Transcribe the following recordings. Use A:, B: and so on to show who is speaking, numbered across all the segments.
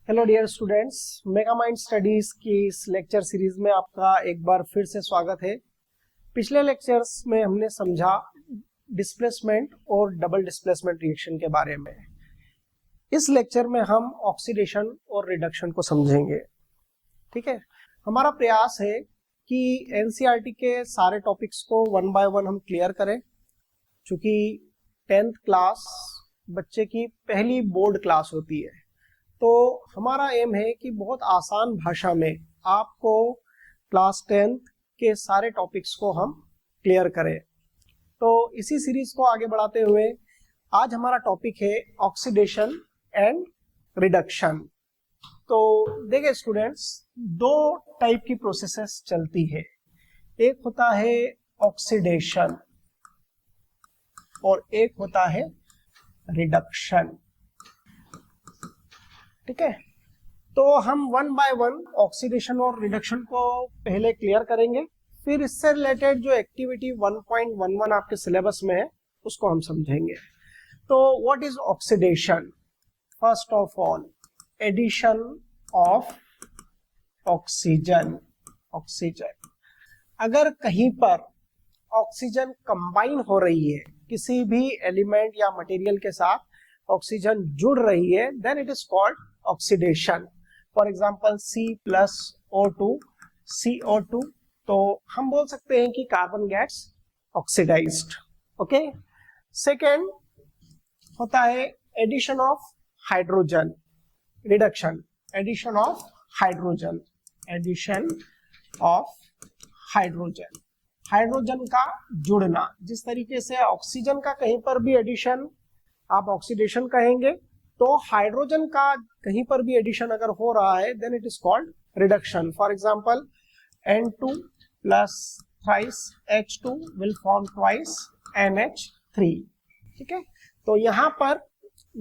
A: Hello dear students, mega mind studies की इस lecture series में आपका एक बार फिर से स्वागत है। पिछले लेक्चर्स में हमने समझा डिस्प्लेसमेंट और डबल डिस्प्लेसमेंट रिएक्शन के बारे में। इस लेक्चर में हम ऑक्सीडेशन और रिडक्शन को समझेंगे। ठीक है, हमारा प्रयास है कि एनसीईआरटी के सारे टॉपिक्स को वन बाय वन हम क्लियर करें, क्योंकि 10th क्लास बच्चे की पहली बोर्ड क्लास होती है। तो हमारा एम है कि बहुत आसान भाषा में आपको क्लास 10th के सारे टॉपिक्स को हम क्लियर करें। तो इसी सीरीज को आगे बढ़ाते हुए आज हमारा टॉपिक है ऑक्सीडेशन एंड रिडक्शन। तो देखिए स्टूडेंट्स, दो टाइप की प्रोसेसेस चलती है। एक होता है ऑक्सीडेशन और एक होता है रिडक्शन। ठीक है, तो हम वन बाय वन ऑक्सीडेशन और रिडक्शन को पहले क्लियर करेंगे, फिर इससे रिलेटेड जो एक्टिविटी 1.11 आपके सिलेबस में है उसको हम समझेंगे। तो what is oxidation? First of all, addition of oxygen. अगर कहीं पर ऑक्सीजन कंबाइन हो रही है, किसी भी एलिमेंट या मटेरियल के साथ ऑक्सीजन जुड़ रही है, then it is called oxidation. For example C+O2 CO2, तो हम बोल सकते हैं कि carbon gets oxidised. Okay, second होता है addition of hydrogen, reduction. Addition of hydrogen, hydrogen का जुड़ना। जिस तरीके से ऑक्सीजन का कहीं पर भी एडिशन आप ऑक्सीडेशन कहेंगे, तो हाइड्रोजन का कहीं पर भी एडिशन अगर हो रहा है, then it is called reduction. For example N2 plus thrice H2 will form twice NH3। ठीक है, तो यहाँ पर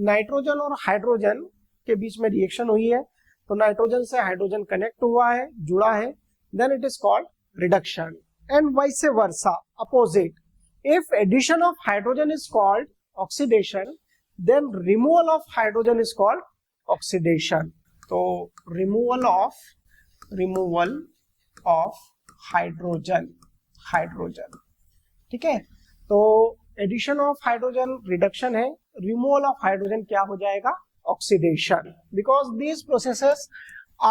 A: नाइट्रोजन और हाइड्रोजन के बीच में रिएक्शन हुई है, तो नाइट्रोजन से हाइड्रोजन कनेक्ट हुआ है, जुड़ा है, then it is called reduction. And vice versa, opposite, if addition of hydrogen is called oxidation, then removal of hydrogen is called oxidation. तो removal of hydrogen, ठीक है। तो addition of hydrogen reduction है, removal of hydrogen क्या हो जाएगा? oxidation, because these processes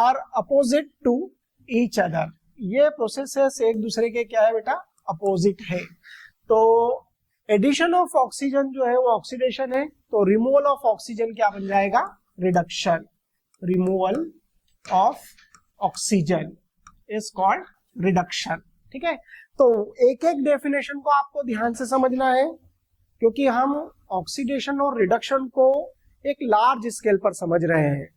A: are opposite to each other। ये processes एक दूसरे के क्या है बेटा? opposite है। तो एडिशन ऑफ ऑक्सीजन जो है वो ऑक्सीडेशन है, तो रिमूवल ऑफ ऑक्सीजन क्या बन जाएगा? Reduction. Removal of oxygen is called reduction. ठीक है, तो एक एक डेफिनेशन को आपको ध्यान से समझना है, क्योंकि हम ऑक्सीडेशन और रिडक्शन को एक लार्ज स्केल पर समझ रहे हैं।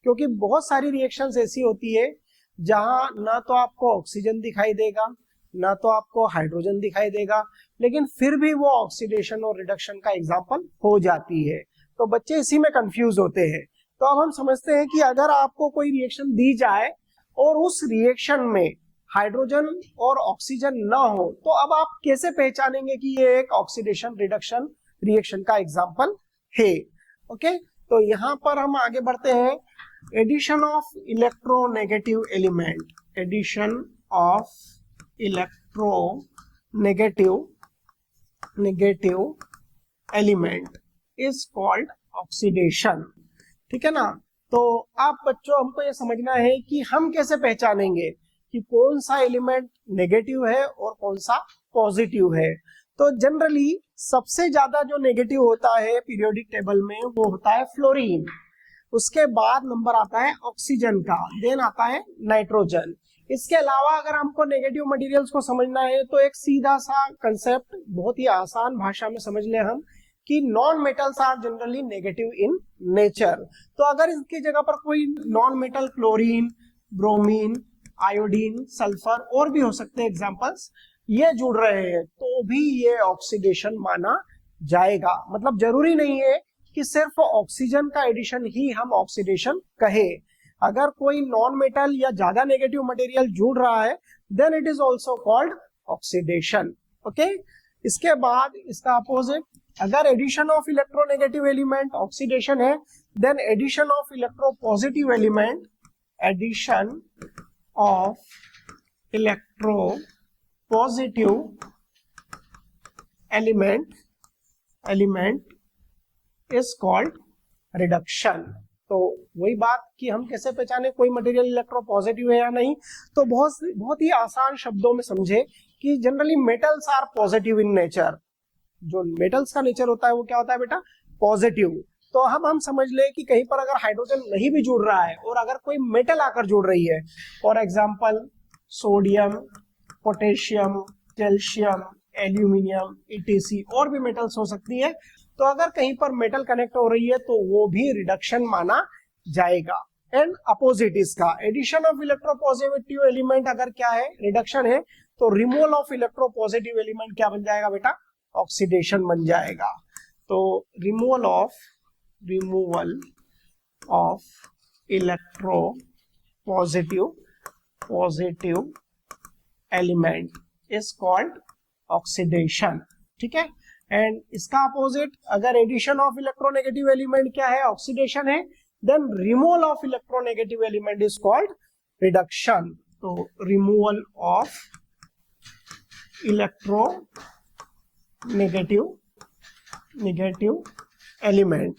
A: क्योंकि बहुत सारी रिएक्शंस ऐसी होती है जहां ना तो आपको ऑक्सीजन दिखाई देगा, ना तो आपको हाइड्रोजन दिखाई देगा, लेकिन फिर भी वो ऑक्सीडेशन और रिडक्शन का एग्जांपल हो जाती है। तो बच्चे इसी में कंफ्यूज होते हैं। तो अब हम समझते हैं कि अगर आपको कोई रिएक्शन दी जाए और उस रिएक्शन में हाइड्रोजन और ऑक्सीजन ना हो, तो अब आप कैसे पहचानेंगे कि ये एक ऑक्सीडेशन रिडक्शन रिएक्शन का एग्जाम्पल है? ओके, तो यहाँ पर हम आगे बढ़ते हैं। Addition of electronegative element, addition of electronegative element is called oxidation. ठीक है ना। तो आप बच्चों, हमको ये समझना है कि हम कैसे पहचानेंगे कि कौन सा एलिमेंट नेगेटिव है और कौन सा पॉजिटिव है। तो जनरली सबसे ज्यादा जो नेगेटिव होता है पीरियोडिक टेबल में वो होता है फ्लोरीन, उसके बाद नंबर आता है ऑक्सीजन का, देन आता है नाइट्रोजन। इसके अलावा अगर हमको नेगेटिव मटेरियल्स को समझना है तो एक सीधा सा कंसेप्ट बहुत ही आसान भाषा में समझ ले हम कि non metals are generally negative in nature. तो अगर इसकी जगह पर कोई non metal, chlorine, bromine, iodine, sulphur और भी हो सकते हैं एग्जांपल्स, ये जुड़ रहे हैं, तो भी ये ऑक्सीडेशन माना जाएगा। मतलब जरूरी नहीं है कि सिर्फ ऑक्सीजन का एडिशन ही हम ऑक्सीडेशन कहे। अगर कोई नॉन मेटल या ज्यादा नेगेटिव मटेरियल जुड़ रहा है, then it is also called oxidation. Okay, इसके बाद इसका अपोजिट, अगर addition of electronegative element oxidation है, then addition of electropositive element, addition of electropositive element is called reduction. तो वही बात कि हम कैसे पहचाने कोई मटेरियल इलेक्ट्रोपॉजिटिव है या नहीं, तो बहुत ही आसान शब्दों में समझे कि generally metals are positive in nature. जो मेटल्स का नेचर होता है वो क्या होता है बेटा, पॉजिटिव. तो हम समझ ले कि कहीं पर अगर हाइड्रोजन नहीं भी जुड़ रहा है और अगर कोई मेटल आकर जुड़ रही है, for example sodium, potassium, calcium, aluminium, etc और भी मेटल्स हो सकती है, तो अगर कहीं पर मेटल कनेक्ट हो रही है तो वो भी रिडक्शन माना जाएगा. एंड अपोजिट इसका एडिशन ऑफ इलेक्ट्रोपॉजिटिव एलिमेंट अगर क्या है, रिडक्शन है, तो रिमूवल ऑफ इलेक्ट्रोपॉजिटिव एलिमेंट क्या बन जाएगा बेटा, ऑक्सीडेशन बन जाएगा. तो removal of electropositive element is called oxidation. ठीक है. एंड इसका अपोजिट अगर एडिशन ऑफ इलेक्ट्रोनेगेटिव एलिमेंट क्या है, ऑक्सीडेशन है, then removal of electronegative element is called reduction. तो रिमूवल ऑफ इलेक्ट्रोनेगेटिव एलिमेंट.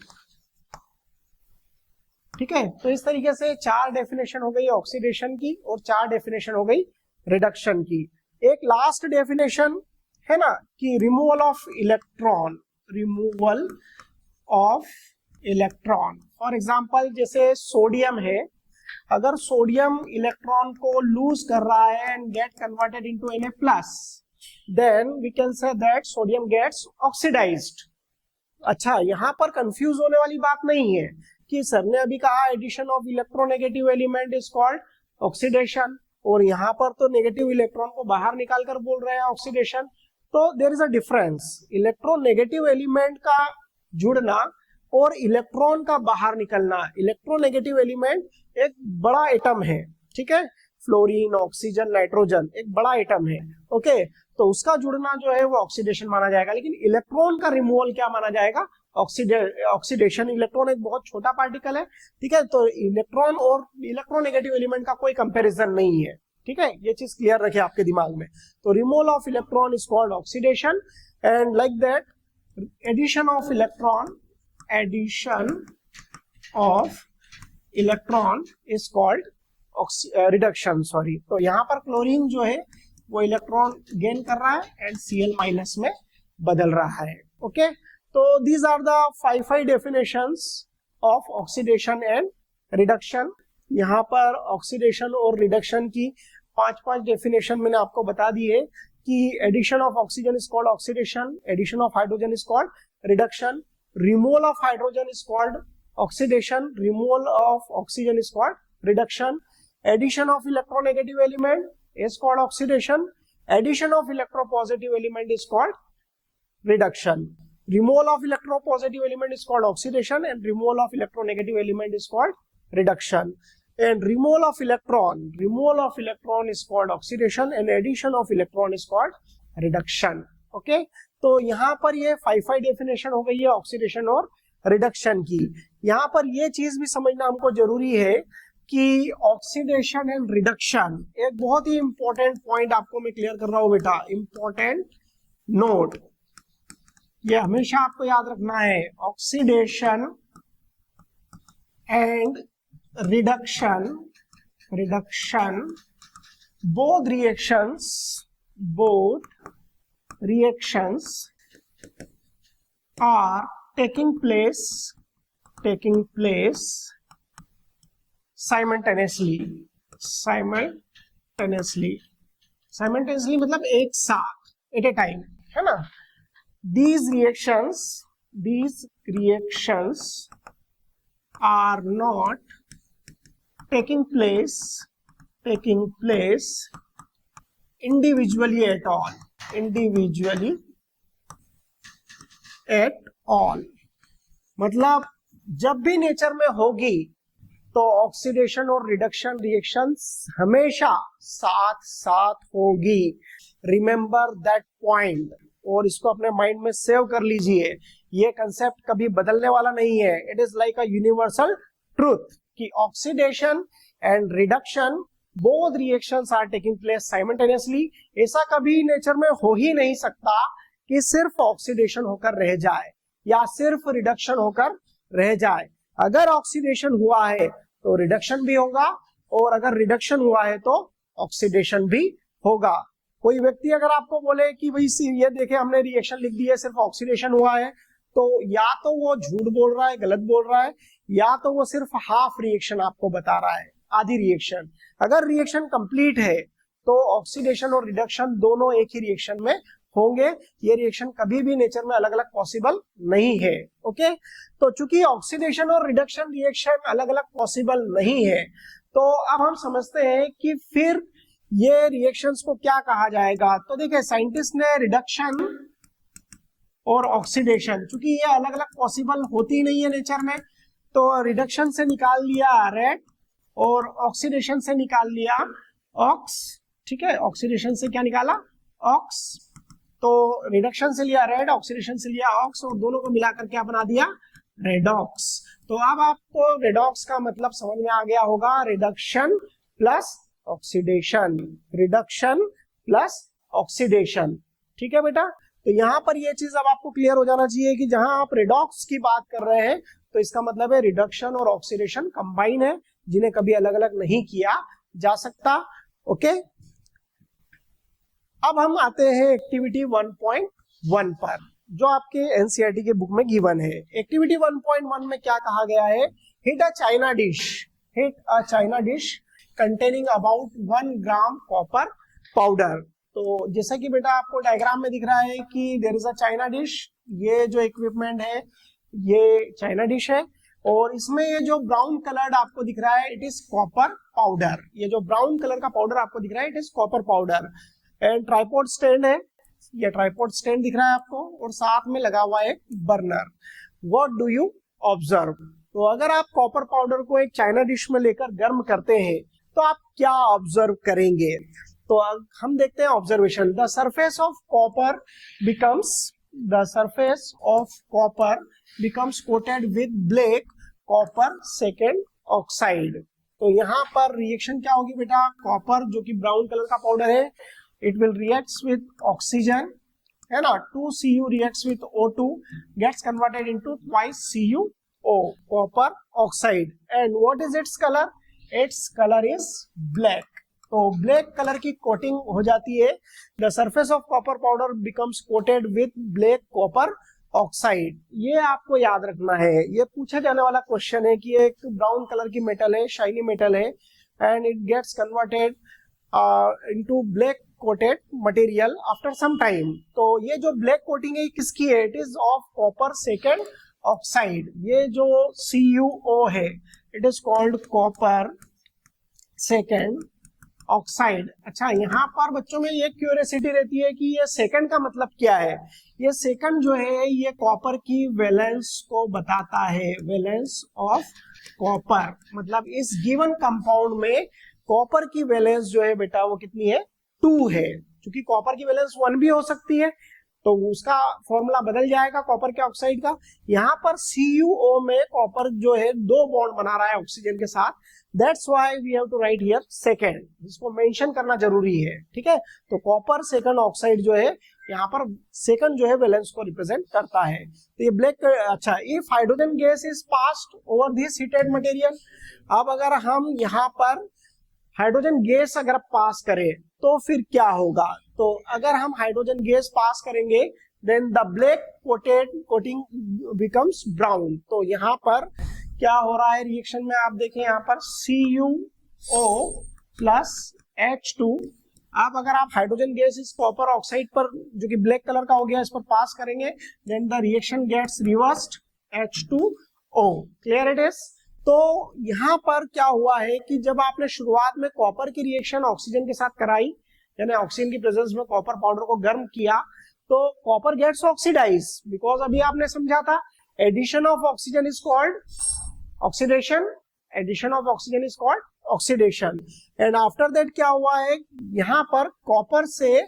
A: ठीक है. तो इस तरीके से 4 डेफिनेशन हो गई ऑक्सीडेशन की और 4 डेफिनेशन हो गई रिडक्शन की. एक लास्ट डेफिनेशन है ना कि removal of electron. For example जैसे सोडियम है, अगर सोडियम इलेक्ट्रॉन को लूज कर रहा है and get converted into Na+, then we can say that sodium gets oxidised. अच्छा, यहां पर कंफ्यूज होने वाली बात नहीं है कि सर ने अभी कहा addition of electronegative element is called oxidation, और यहां पर तो नेगेटिव इलेक्ट्रॉन को बाहर निकालकर बोल रहे हैं ऑक्सीडेशन. तो there is a difference. Electronegative element का जुड़ना और इलेक्ट्रॉन का बाहर निकलना. इलेक्ट्रोनेगेटिव एलिमेंट एक बड़ा एटम है, ठीक है, फ्लोरीन, ऑक्सीजन, नाइट्रोजन एक बड़ा एटम है. ओके, तो उसका जुड़ना जो है वो ऑक्सीडेशन माना जाएगा, लेकिन इलेक्ट्रॉन का रिमूवल क्या माना जाएगा, ऑक्सीडेशन. इलेक्ट्रॉन एक बहुत छोटा पार्टिकल है, ठीक है, तो इलेक्ट्रॉन और इलेक्ट्रोनेगेटिव एलिमेंट का कोई कंपैरिजन नहीं है. ठीक है, ये चीज क्लियर रखे आपके दिमाग में. तो removal of electron is called oxidation, and like that addition of electron is called reduction. Sorry, तो यहाँ पर क्लोरीन जो है वो इलेक्ट्रॉन गेन कर रहा है एंड Cl- में बदल रहा है. ओके, तो these are the 5 definitions of oxidation and reduction. यहाँ पर ऑक्सीडेशन और रिडक्शन की 5 डेफिनेशन मैंने आपको बता दी है कि addition of oxygen is called oxidation, addition of hydrogen is called reduction, removal of hydrogen is called oxidation, removal of oxygen is called reduction, addition of electronegative element is called oxidation, addition of electropositive element is called reduction, removal of electropositive element is called oxidation, and removal of electronegative element is called reduction, and removal of electron is called oxidation, and addition of electron is called reduction. okay, तो यहाँ पर ये 5 definition हो गई है oxidation और reduction की. यहाँ पर ये चीज भी समझना हमको जरूरी है कि ऑक्सीडेशन एंड रिडक्शन एक बहुत ही इंपॉर्टेंट पॉइंट आपको मैं क्लियर कर रहा हूं बेटा, इंपॉर्टेंट नोट, ये हमेशा आपको याद रखना है. Oxidation and reduction both reactions are taking place simultaneously मतलब एक साथ, एट ए टाइम, है ना. these reactions are not taking place individually at all. मतलब जब भी नेचर में होगी तो ऑक्सीडेशन और रिडक्शन रिएक्शंस हमेशा साथ होगी. Remember that point. और इसको अपने माइंड में सेव कर लीजिए, ये कंसेप्ट कभी बदलने वाला नहीं है। It is like a universal truth कि oxidation and reduction both reactions are taking place simultaneously. ऐसा कभी नेचर में हो ही नहीं सकता कि सिर्फ ऑक्सीडेशन होकर रह जाए या सिर्फ रिडक्शन होकर रह जाए। अगर ऑक्सीडेशन हुआ है तो रिडक्शन भी होगा, और अगर रिडक्शन हुआ है तो ऑक्सीडेशन भी होगा। कोई व्यक्ति अगर आपको बोले कि भाई ये देखे हमने रिएक्शन लिख दी है, सिर्फ ऑक्सीडेशन हुआ है, तो या तो वो झूठ बोल रहा है, गलत बोल रहा है, या तो वो सिर्फ हाफ रिएक्शन आपको बता रहा है, आधी रिएक्शन। अगर रिएक्शन कंप्लीट है तो ऑक्सीडेशन और रिडक्शन दोनों एक ही रिएक्शन में होंगे। ये रिएक्शन कभी भी नेचर में अलग अलग पॉसिबल नहीं है। ओके, तो चूंकि ऑक्सीडेशन और रिडक्शन रिएक्शन अलग अलग पॉसिबल नहीं है, तो अब हम समझते हैं कि फिर ये रिएक्शंस को क्या कहा जाएगा। तो देखिए, साइंटिस्ट ने रिडक्शन और ऑक्सीडेशन, चूंकि ये अलग अलग पॉसिबल होती नहीं है नेचर में, तो रिडक्शन से निकाल लिया रेड और ऑक्सीडेशन से निकाल लिया ऑक्स। ठीक है, ऑक्सीडेशन से क्या निकाला, ऑक्स। तो रिडक्शन से लिया रेड, ऑक्सीडेशन से लिया ऑक्स, और दोनों को मिलाकर क्या बना दिया, रेडॉक्स। तो अब आपको रेडॉक्स का मतलब समझ में आ गया होगा, reduction plus oxidation, reduction plus oxidation. ठीक है बेटा, तो यहां पर ये चीज अब आपको क्लियर हो जाना चाहिए कि जहां आप रेडॉक्स की बात कर रहे हैं तो इसका मतलब है रिडक्शन और ऑक्सीडेशन कंबाइन है, जिन्हें कभी अलग अलग नहीं किया जा सकता। ओके, अब हम आते हैं एक्टिविटी 1.1 पर, जो आपके एनसीईआरटी के बुक में गिवन है। एक्टिविटी 1.1 में क्या कहा गया है, hit a china dish, hit a china dish containing about 1 gram copper powder. तो जैसा कि बेटा आपको डायग्राम में दिख रहा है कि there is a china dish, ये जो इक्विपमेंट है ये चाइना डिश है, और इसमें ये जो ब्राउन कलर्ड आपको दिख रहा है इट इज कॉपर पाउडर। ये जो ब्राउन कलर का पाउडर आपको दिख रहा है it is copper powder. And tripod stand है, ये ट्राइपॉड स्टैंड दिख रहा है आपको, और साथ में लगा हुआ है एक burner. What do you observe, तो अगर आप कॉपर पाउडर को एक चाइना डिश में लेकर गर्म करते हैं तो आप क्या ऑब्जर्व करेंगे। तो हम देखते हैं observation. The surface of copper becomes, the surface of copper becomes coated with black copper second oxide। तो यहाँ पर रिएक्शन क्या होगी बेटा, कॉपर जो कि ब्राउन कलर का पाउडर है, it will reacts with oxygen, है ना, 2Cu reacts with O2 gets converted into twice CuO, copper oxide, and what is its color, its color is black। तो ब्लैक कलर की coating हो जाती है। The surface of copper powder becomes coated with black copper oxide. ये आपको याद रखना है, ये पूछा जाने वाला क्वेश्चन है कि एक ब्राउन कलर की मेटल है, शाइनी मेटल है, and it gets converted into black coated material after some time. तो ये जो ब्लैक कोटिंग है किसकी है, it is of copper second oxide. ये जो CuO है it is called copper second oxide. अच्छा, यहाँ पर बच्चों में ये क्यूरियोसिटी रहती है कि ये सेकंड का मतलब क्या है। ये सेकंड जो है ये कॉपर की वैलेंस को बताता है, वैलेंस ऑफ कॉपर, मतलब इस गिवन कंपाउंड में कॉपर की वैलेंस जो है बेटा वो कितनी है, 2 है। क्योंकि कॉपर की वैलेंस 1 भी हो सकती है तो उसका फॉर्मूला बदल जाएगा कॉपर के ऑक्साइड का। यहाँ पर CuO में कॉपर जो है 2 बॉन्ड बना रहा है ऑक्सीजन के साथ, that's why we have to write here second, जिसको मेंशन करना जरूरी है। ठीक है, तो कॉपर सेकंड ऑक्साइड जो है यहाँ पर सेकंड जो है वैलेंस को रिप्रेजेंट करता है। तो ये ब्लैक, अच्छा, if hydrogen gas is passed over this heated material, अब अगर हम यहाँ पर हाइड्रोजन गैस अगर पास करें तो फिर क्या होगा। तो अगर हम हाइड्रोजन गैस पास करेंगे then the black coating becomes brown. तो यहाँ पर क्या हो रहा है रिएक्शन में, आप देखें यहाँ पर CuO प्लस H2। अब अगर आप हाइड्रोजन गैस इस कॉपर ऑक्साइड पर जो कि ब्लैक कलर का हो गया इस पर पास करेंगे then the reaction gets reversed H2O। Clear it is. तो यहाँ पर क्या हुआ है कि जब आपने शुरुआत में कॉपर की रिएक्शन ऑक्सीजन के साथ कराई, यानी ऑक्सीजन की प्रेजेंस में कॉपर पाउडर को गर्म किया, तो कॉपर गेट्स ऑक्सीडाइज, बिकॉज अभी आपने समझा था addition of oxygen is called oxidation, addition of oxygen is called oxidation. And after that क्या हुआ है, यहाँ पर कॉपर से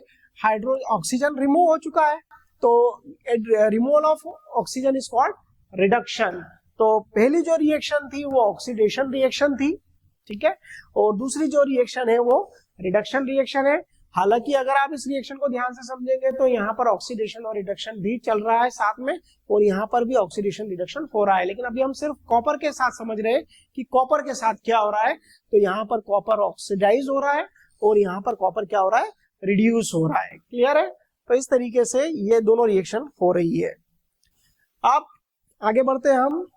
A: ऑक्सीजन रिमूव हो चुका है, तो removal of oxygen is called reduction. तो पहली जो रिएक्शन थी वो ऑक्सीडेशन रिएक्शन थी, ठीक है, और दूसरी जो रिएक्शन है वो रिडक्शन रिएक्शन है। हालांकि अगर आप इस रिएक्शन को ध्यान से समझेंगे तो यहाँ पर ऑक्सीडेशन और रिडक्शन भी चल रहा है साथ में, और यहाँ पर भी ऑक्सीडेशन रिडक्शन हो रहा है, लेकिन अभी हम सिर्फ कॉपर के साथ समझ रहे हैं कि कॉपर के साथ क्या हो रहा है। तो यहाँ पर कॉपर ऑक्सीडाइज हो रहा है और यहाँ पर कॉपर क्या हो रहा है, रिड्यूस हो रहा है। क्लियर है? तो इस तरीके से ये दोनों रिएक्शन हो रही है। अब आगे बढ़ते हैं हम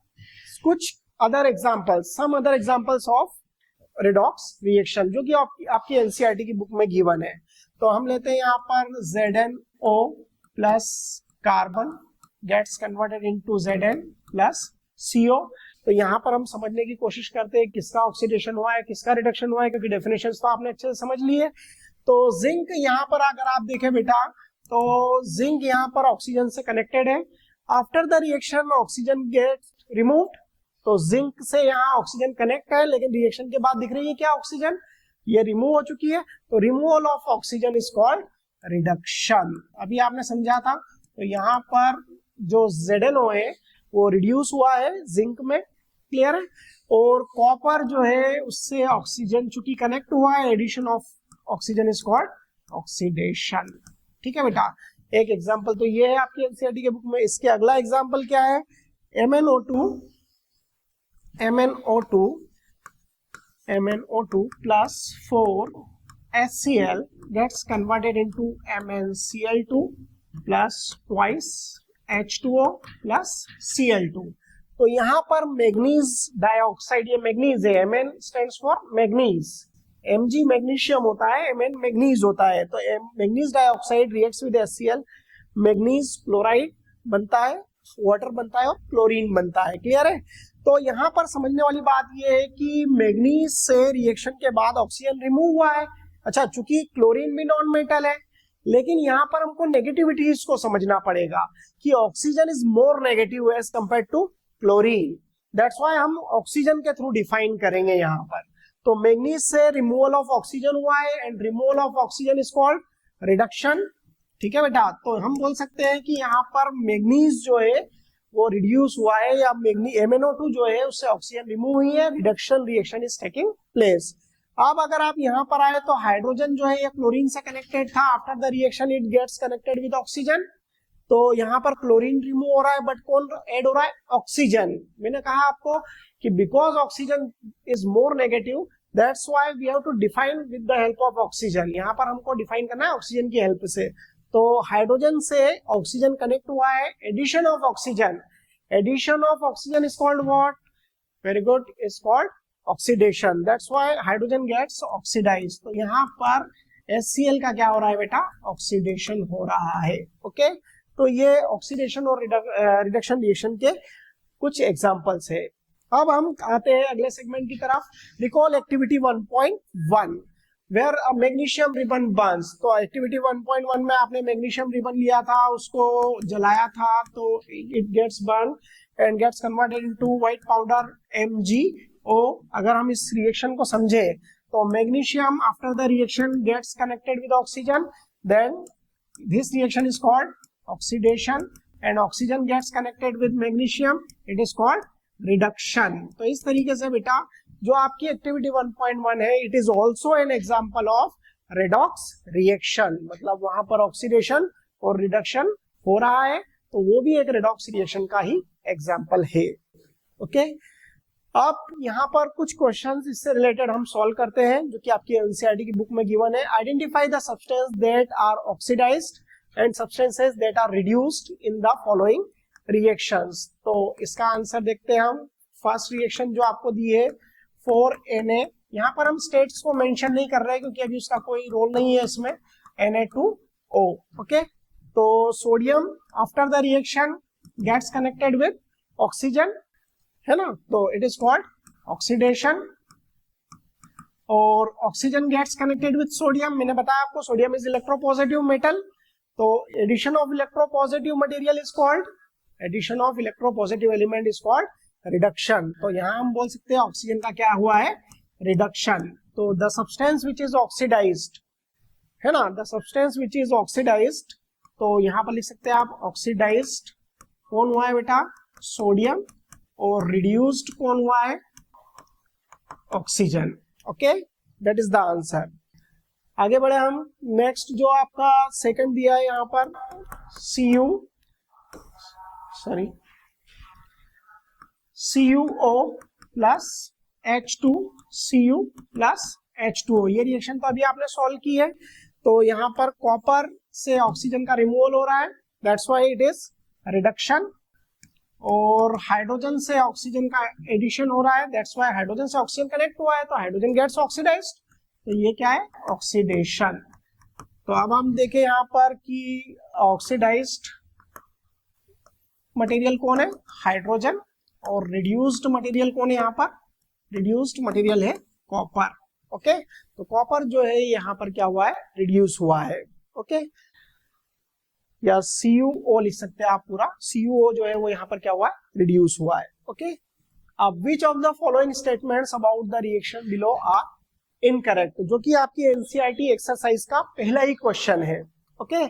A: कुछ other examples, some other examples of redox reaction जो कि आपकी एनसीईआरटी की बुक में गिवन है। तो हम लेते हैं यहाँ पर ZnO plus carbon gets converted into Zn plus CO। तो यहाँ पर हम समझने की कोशिश करते हैं किसका ऑक्सीडेशन हुआ है, किसका रिडक्शन हुआ है, क्योंकि डेफिनेशन तो आपने अच्छे से समझ ली है। तो जिंक यहाँ पर अगर आप देखें बेटा, तो जिंक यहाँ पर ऑक्सीजन से कनेक्टेड है। After the reaction oxygen get removed, तो जिंक से यहाँ ऑक्सीजन कनेक्ट है, लेकिन रिएक्शन के बाद दिख रही है क्या, ऑक्सीजन ये रिमूव हो चुकी है। तो removal of oxygen is called reduction. अभी आपने समझा था। तो यहाँ पर जो ZnO है वो रिड्यूस हुआ है जिंक में, क्लियर है, और कॉपर जो है उससे ऑक्सीजन चूंकि कनेक्ट हुआ है, addition of oxygen is called oxidation. ठीक है बेटा, एक एग्जांपल तो ये है आपकी एनसीईआरटी के बुक में। इसके अगला एग्जांपल क्या है, MnO2 plus 4HCl gets converted into MnCl2 plus twice H2O plus Cl2। तो यहाँ पर मैग्नीज डाइऑक्साइड, ये मैग्नीज है, Mn stands for manganese, Mg magnesium होता है, Mn मैग्नीज होता है। तो manganese dioxide reacts with HCl, manganese chloride बनता है, वाटर बनता है और क्लोरीन बनता है। क्लियर है? तो यहाँ पर समझने वाली बात यह है कि मैग्नीज से रिएक्शन के बाद ऑक्सीजन रिमूव हुआ है। अच्छा, चूंकि क्लोरीन भी नॉन मेटल है, लेकिन यहाँ पर हमको नेगेटिविटीज को समझना पड़ेगा कि oxygen is more negative as compare to chlorine. That's why हम ऑक्सीजन के थ्रू डिफाइन करेंगे यहाँ पर। तो मैग्नीज से रिमूवल ऑफ ऑक्सीजन हुआ है and removal of oxygen is called reduction. ठीक है बेटा, तो हम बोल सकते हैं कि यहाँ पर मैग्नीज जो है वो रिड्यूस हुआ है, या MnO2 जो है उससे ऑक्सीजन रिमूव हुई है, reduction reaction is taking place. अब अगर आप यहाँ पर आए तो हाइड्रोजन जो है ये क्लोरीन से कनेक्टेड था, after the reaction it gets connected with oxygen. तो यहाँ पर क्लोरीन रिमूव हो रहा है, बट कौन ऐड हो रहा है, ऑक्सीजन। मैंने कहा आपको कि because oxygen is more negative, that's why we have to define with the help of oxygen. यहाँ पर हमको डिफाइन करना है ऑक्सीजन की हेल्प से। तो हाइड्रोजन से ऑक्सीजन कनेक्ट हुआ है, addition of oxygen, addition of oxygen is called what, very good, is called oxidation. That's why hydrogen gets oxidised. तो यहाँ पर HCl का क्या हो रहा है बेटा, ऑक्सीडेशन हो रहा है। ओके, तो ये ऑक्सीडेशन और रिडक्शन रिएक्शन के कुछ एग्जांपल्स है। अब हम आते हैं अगले सेगमेंट की तरफ, recall activity 1.1 where a magnesium ribbon burns. तो एक्टिविटी 1.1 में आपने मैग्नीशियम रिबन लिया था, उसको जलाया था, तो it gets burn and gets converted into white powder MgO। अगर हम इस रिएक्शन को समझे तो magnesium after the reaction gets connected with oxygen, then this reaction is called oxidation and oxygen gets connected with magnesium, it is called reduction. तो इस तरीके से बेटा जो आपकी एक्टिविटी 1.1 है, it is also an example of redox reaction. मतलब वहां पर ऑक्सीडेशन और रिडक्शन हो रहा है, तो वो भी एक रेडॉक्स रिएक्शन का ही एग्जाम्पल है। ओके, अब यहाँ पर कुछ क्वेश्चंस इससे रिलेटेड हम सॉल्व करते हैं जो कि आपकी एनसीईआरटी की बुक में गिवन है। Identify the substance that are oxidised and substances that are reduced in the following reactions. तो इसका आंसर देखते हैं हम। फर्स्ट रिएक्शन जो आपको दी है 4Na, यहाँ पर हम स्टेट्स को मेंशन नहीं कर रहे क्योंकि अभी उसका कोई रोल नहीं है इसमें, Na2O। ओके, तो sodium after the reaction gets connected with oxygen, है ना, तो इट इज कॉल्ड ऑक्सीडेशन। और oxygen gets connected with sodium, मैंने बताया आपको सोडियम इज इलेक्ट्रोपॉजिटिव मेटल, तो addition of electropositive material is called, addition of electropositive element is called reduction. तो यहाँ हम बोल सकते हैं ऑक्सीजन का क्या हुआ है, रिडक्शन। तो the substance which is oxidised, है ना, the substance which is oxidised तो यहाँ पर लिख सकते हैं आप ऑक्सीडाइज्ड कौन हुआ है बेटा, सोडियम, और रिड्यूस्ड कौन हुआ है, oxygen. Okay, that is the answer. आगे बढ़े हम। नेक्स्ट जो आपका सेकंड दिया है यहाँ पर CuO plus H2Cu plus H2O, ये रिएक्शन तो अभी आपने सॉल्व की है। तो यहाँ पर कॉपर से ऑक्सीजन का रिमूवल हो रहा है, that's why it is reduction. और हाइड्रोजन से ऑक्सीजन का एडिशन हो रहा है, दैट्स व्हाई हाइड्रोजन से ऑक्सीजन कनेक्ट हुआ है तो हाइड्रोजन गेट्स ऑक्सीडाइज्ड, तो ये क्या है, ऑक्सीडेशन। तो अब हम देखें यहाँ पर कि ऑक्सीडाइज्ड मटेरियल कौन है, हाइड्रोजन, और रिड्यूस्ड मटेरियल कौन है यहाँ पर, रिड्यूस्ड मटेरियल है कॉपर। ओके, तो कॉपर जो है यहाँ पर क्या हुआ है, रिड्यूस हुआ है। ओके, या CuO लिख सकते हैं आप पूरा, CuO जो है वो यहाँ पर क्या हुआ है, रिड्यूस हुआ है। ओके, अब which of the following statements about the reaction below are incorrect, जो कि आपकी एनसीईआरटी एक्सरसाइज का पहला ही क्वेश्चन है। Okay,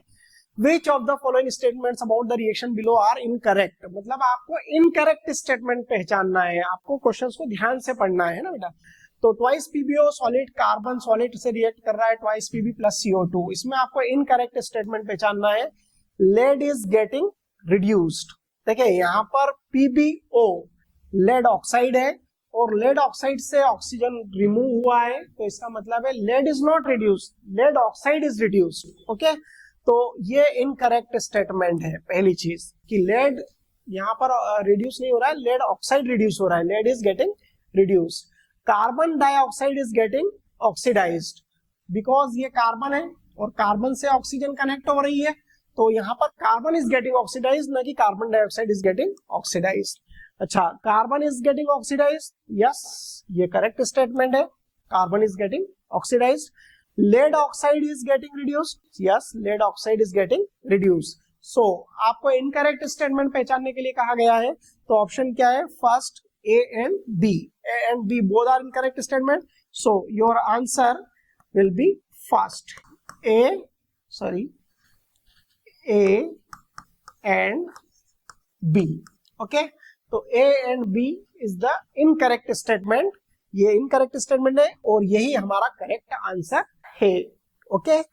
A: which of the following statements about the reaction below are incorrect, मतलब आपको इनकरेक्ट स्टेटमेंट पहचानना है, आपको क्वेश्चंस को ध्यान से पढ़ना है ना बेटा। तो twice PbO solid carbon solid से रिएक्ट कर रहा है, ट्वाइस Pb प्लस CO2, इसमें आपको इनकरेक्ट स्टेटमेंट पहचानना है, लेड इज गेटिंग रिड्यूस्ड। देखिए यहाँ पर PbO लेड ऑक्साइड है और लेड ऑक्साइड से ऑक्सीजन रिमूव हुआ है, तो इसका मतलब है lead is not reduced, lead oxide is reduced. Okay, तो ये इनकरेक्ट स्टेटमेंट है पहली चीज, कि लेड यहाँ पर रिड्यूस नहीं हो रहा है, लेड ऑक्साइड रिड्यूस हो रहा है, lead is getting reduced. Carbon dioxide is getting oxidised, because ये कार्बन है और कार्बन से ऑक्सीजन कनेक्ट हो रही है, तो यहाँ पर कार्बन इज गेटिंग ऑक्सीडाइज्ड, ना कि carbon dioxide is getting oxidised. अच्छा, carbon is getting oxidised, yes ये करेक्ट स्टेटमेंट है, carbon is getting oxidised. Lead oxide is getting reduced, yes lead oxide is getting reduced. So आपको incorrect statement पहचानने के लिए कहा गया है, तो ऑप्शन क्या है, first A and B. A and B both are incorrect statement. So your answer will be first. A and B. Okay. तो A and B is the incorrect statement. ये incorrect statement है और यही हमारा correct answer है. Okay.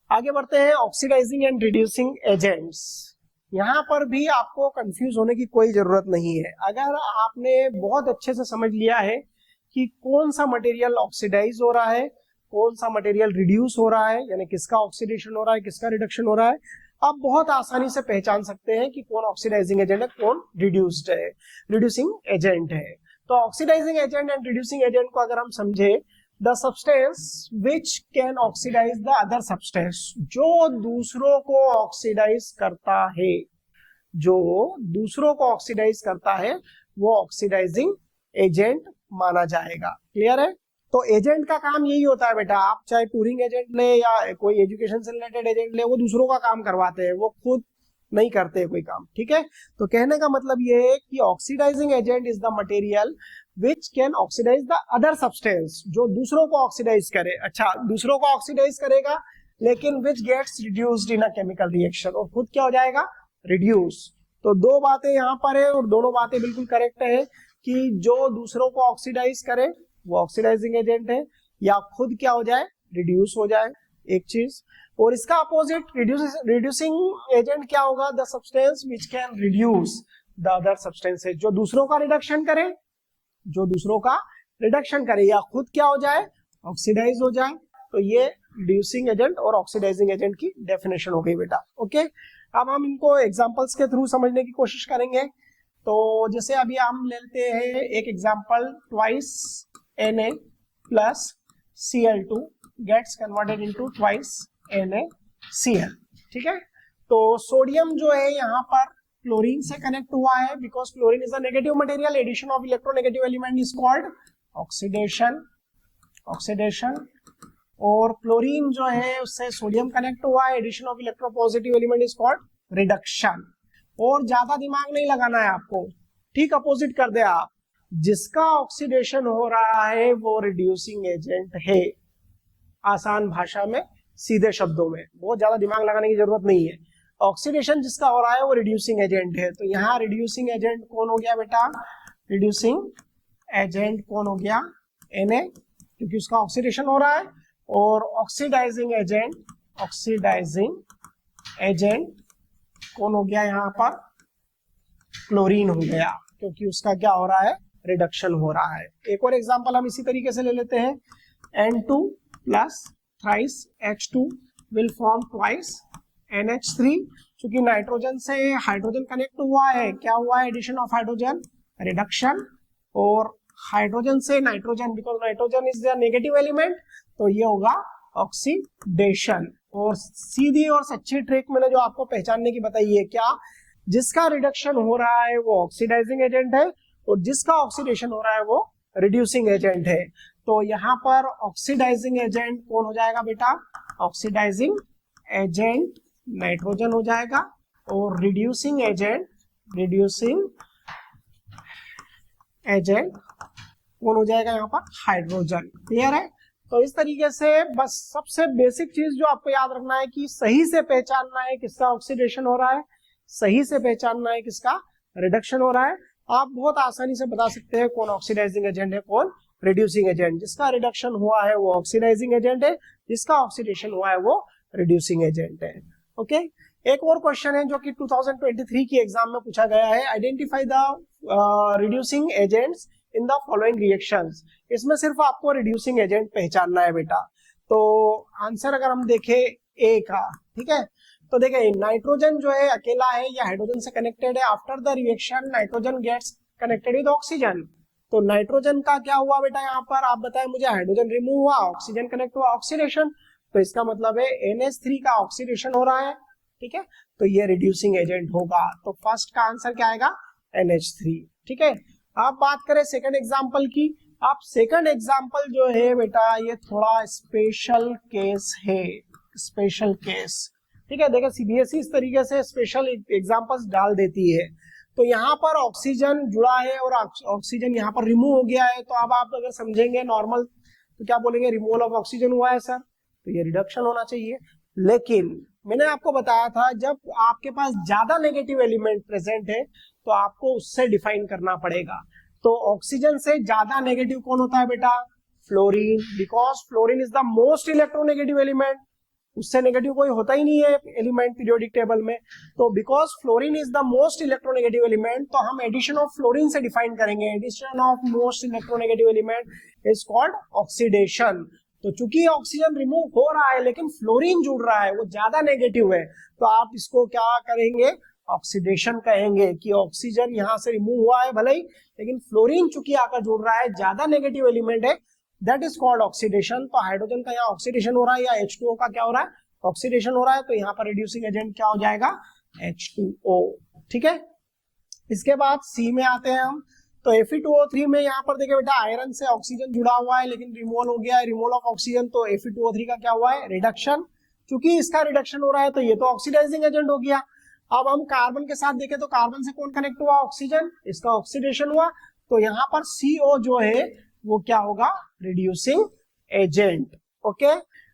A: आगे बढ़ते हैं, ऑक्सीडाइजिंग एंड रिड्यूसिंग एजेंट्स। यहां पर भी आपको कंफ्यूज होने की कोई जरूरत नहीं है। अगर आपने बहुत अच्छे से समझ लिया है कि कौन सा मटेरियल ऑक्सीडाइज हो रहा है, कौन सा मटेरियल रिड्यूस हो रहा है, यानी किसका ऑक्सीडेशन हो रहा है, किसका रिडक्शन हो रहा है, आप बहुत आसानी से पहचान सकते हैं कि कौन ऑक्सीडाइजिंग एजेंट है, कौन रिड्यूस्ड है, रिड्यूसिंग एजेंट है। तो oxidising agent and reducing agent को अगर हम समझे, the substance which can oxidise the other substance, जो दूसरों को ऑक्सीडाइज करता है, जो दूसरों को ऑक्सीडाइज करता है वो ऑक्सीडाइजिंग एजेंट माना जाएगा। क्लियर है? तो एजेंट का काम यही होता है बेटा, आप चाहे टूरिंग एजेंट ले या कोई एजुकेशन से रिलेटेड एजेंट ले, वो दूसरों का काम करवाते हैं, वो खुद नहीं करते कोई काम। ठीक है, तो कहने का मतलब ये है कि oxidising agent is the material which can oxidise the other substance, जो दूसरों को ऑक्सीडाइज करे। अच्छा, दूसरों को ऑक्सीडाइज करेगा लेकिन which gets reduced in a chemical reaction, और खुद क्या हो जाएगा, रिड्यूस। तो दो बातें यहाँ पर है और दोनों बातें बिल्कुल करेक्ट है कि जो दूसरों को ऑक्सीडाइज करे वो ऑक्सीडाइजिंग एजेंट है, या खुद क्या हो जाए, रिड्यूस हो जाए, एक चीज। और इसका अपोजिट रिड्यूसिंग एजेंट क्या होगा, the substance which can reduce the other substances, जो दूसरों का रिडक्शन करे, जो दूसरों का रिडक्शन करे या खुद क्या हो जाए, ऑक्सीडाइज हो जाए। तो ये रिड्यूसिंग एजेंट और ऑक्सीडाइजिंग एजेंट की डेफिनेशन हो गई बेटा। ओके, अब हम इनको एग्जांपल्स के थ्रू समझने की कोशिश करेंगे। तो जैसे अभी हम लेते हैं एक example, twice Na plus Cl2 gets converted into twice NaCl। ठीक है, तो सोडियम जो है यहाँ पर क्लोरीन से कनेक्ट हुआ है, because chlorine is a negative material, addition of electronegative element is called oxidation. और क्लोरीन जो है उससे सोडियम कनेक्ट हुआ है, addition of electropositive element is called reduction. और ज्यादा दिमाग नहीं लगाना है आपको, ठीक अपोजिट कर दे आप, जिसका ऑक्सीडेशन हो रहा है वो रिड्यूसिंग एजेंट है। आसान भाषा में सीधे शब्दों में, बहुत ज्यादा दिमाग लगाने की जरूरत नहीं है। ऑक्सीडेशन जिसका हो रहा है वो रिड्यूसिंग एजेंट है, तो यहाँ रिड्यूसिंग एजेंट कौन हो गया बेटा, रिड्यूसिंग एजेंट कौन हो गया, Na, क्योंकि उसका ऑक्सीडेशन हो रहा है। और ऑक्सीडाइजिंग एजेंट कौन हो गया यहाँ पर, क्लोरीन हो गया, क्योंकि उसका क्या हो रहा है, रिडक्शन हो रहा है। एक और एग्जांपल हम इसी तरीके से ले लेते हैं, N2 plus thrice H2 will form twice NH3, क्योंकि नाइट्रोजन से हाइड्रोजन कनेक्ट हुआ है, क्या हुआ है, एडिशन ऑफ हाइड्रोजन, रिडक्शन। और हाइड्रोजन से nitrogen, because nitrogen is the negative element, तो ये होगा ऑक्सीडेशन। और सीधी और सच्ची ट्रिक मैंने जो आपको पहचानने की बताई है, क्या, जिसका रिडक्शन हो रहा है वो ऑक्सीडाइजिंग एजेंट है और जिसका ऑक्सीडेशन हो रहा है वो रिड्यूसिंग एजेंट है। तो यहाँ पर ऑक्सीडाइजिंग एजेंट कौन हो जाएगा बेटा, ऑक्सीडाइजिंग एजेंट नाइट्रोजन हो जाएगा, और रिड्यूसिंग एजेंट कौन हो जाएगा यहाँ पर, हाइड्रोजन। क्लियर है। तो इस तरीके से बस सबसे बेसिक चीज जो आपको याद रखना है कि सही से पहचानना है किसका ऑक्सीडेशन हो रहा है, सही से पहचानना है किसका रिडक्शन हो रहा है। आप बहुत आसानी से बता सकते हैं कौन ऑक्सीडाइजिंग एजेंट है, कौन रिड्यूसिंग एजेंट। जिसका रिडक्शन हुआ है वो ऑक्सीडाइजिंग एजेंट है, जिसका ऑक्सीडेशन हुआ है वो रिड्यूसिंग एजेंट है। ओके, एक और क्वेश्चन है जो कि 2023 की एग्जाम में पूछा गया है, identify the reducing agents in the following reactions. इसमें सिर्फ आपको रिड्यूसिंग एजेंट पहचानना है बेटा। तो आंसर अगर हम देखें ए का, ठीक है, तो देखिए नाइट्रोजन जो है अकेला है, या हाइड्रोजन से कनेक्टेड है। After the reaction nitrogen gets connected with oxygen, तो नाइट्रोजन का क्या हुआ बेटा, यहाँ पर आप बताएं मुझे, हाइड्रोजन रिमूव हुआ, ऑक्सीजन कनेक्ट हुआ, ऑक्सीडेशन। तो इसका मतलब है NH3 का ऑक्सीडेशन हो रहा है, ठीक है, तो ये रिड्यूसिंग एजेंट होगा। तो फर्स्ट का आंसर क्या आएगा, NH3। ठीक है, आप बात करें सेकंड एग्जांपल की। आप सेकंड एग्जांपल जो है बेटा ये थोड़ा स्पेशल केस है, स्पेशल केस। ठीक है, देखिए CBSE इस तरीके से स्पेशल एग्जांपल्स डाल देती है। तो यहाँ पर ऑक्सीजन जुड़ा है और ऑक्सीजन यहाँ पर रिमूव हो गया है, तो अब आप अगर समझेंगे नॉर्मल तो क्या बोलेंगे, रिमूवल ऑफ ऑक्सीजन हुआ है सर, तो ये रिडक्शन होना चाहिए। लेकिन मैंने आपको बताया था जब आपके पास ज्यादा नेगेटिव एलिमेंट प्रेजेंट है तो आपको उससे डिफाइन करना पड़ेगा। तो ऑक्सीजन से ज्यादा नेगेटिव कौन होता है बेटा, fluorine, because fluorine is the most electronegative element, उससे नेगेटिव कोई होता ही नहीं है एलिमेंट पीरियोडिक टेबल में। तो because fluorine is the most electronegative element, तो हम एडिशन ऑफ फ्लोरीन से डिफाइन करेंगे, addition of most electronegative element is called oxidation. तो चूंकि ऑक्सीजन रिमूव हो रहा है लेकिन फ्लोरीन जुड़ रहा है, वो ज्यादा नेगेटिव है, तो आप इसको क्या करेंगे, ऑक्सीडेशन कहेंगे कि ऑक्सीजन यहां से रिमूव हुआ है भले ही, लेकिन फ्लोरीन चूंकि आकर जुड़ रहा है, ज्यादा नेगेटिव एलिमेंट है, दैट इज कॉल्ड ऑक्सीडेशन। तो हाइड्रोजन का यहाँ ऑक्सीडेशन हो रहा है, या H2O का क्या हो रहा है, ऑक्सीडेशन हो रहा है, तो यहाँ पर रिड्यूसिंग एजेंट क्या हो जाएगा, H2O। ठीक है, इसके बाद C में आते हैं हम। तो Fe2O3 में यहाँ पर देखिए बेटा आयरन से ऑक्सीजन जुड़ा हुआ है लेकिन रिमूवल हो गया है, रिमूवल ऑफ ऑक्सीजन, तो Fe2O3 का क्या हुआ है, रिडक्शन। चूंकि इसका रिडक्शन हो रहा है तो ये तो ऑक्सीडाइजिंग एजेंट हो गया। अब हम कार्बन के साथ देखें तो कार्बन से कौन कनेक्ट हुआ, ऑक्सीजन, इसका ऑक्सीडेशन हुआ, तो यहाँ पर CO जो है वो क्या होगा, रिड्यूसिंग एजेंट। ओके,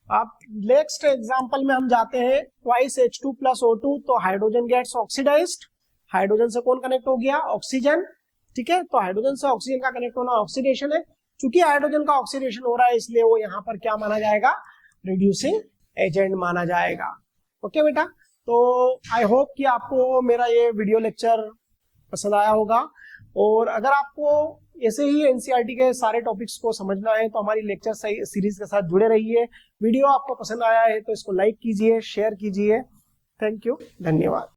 A: अब नेक्स्ट एग्जांपल में हम जाते हैं, ट्वाइस H2 प्लस O2, तो हाइड्रोजन गेट्स ऑक्सीडाइज्ड, हाइड्रोजन से कौन कनेक्ट हो गया, ऑक्सीजन। ठीक है, तो हाइड्रोजन से ऑक्सीजन का कनेक्ट होना ऑक्सीडेशन है, चूंकि हाइड्रोजन का ऑक्सीडेशन हो रहा है इसलिए वो यहाँ पर क्या माना जाएगा, रिड्यूसिंग एजेंट माना जाएगा। ओके बेटा, तो आई होप कि आपको मेरा ये वीडियो लेक्चर पसंद आया होगा, और अगर आपको ऐसे ही NCERT के सारे टॉपिक्स को समझना है तो हमारी लेक्चर सीरीज के साथ जुड़े रहिए। वीडियो आपको पसंद आया है तो इसको लाइक कीजिए, शेयर कीजिए। थैंक यू, धन्यवाद।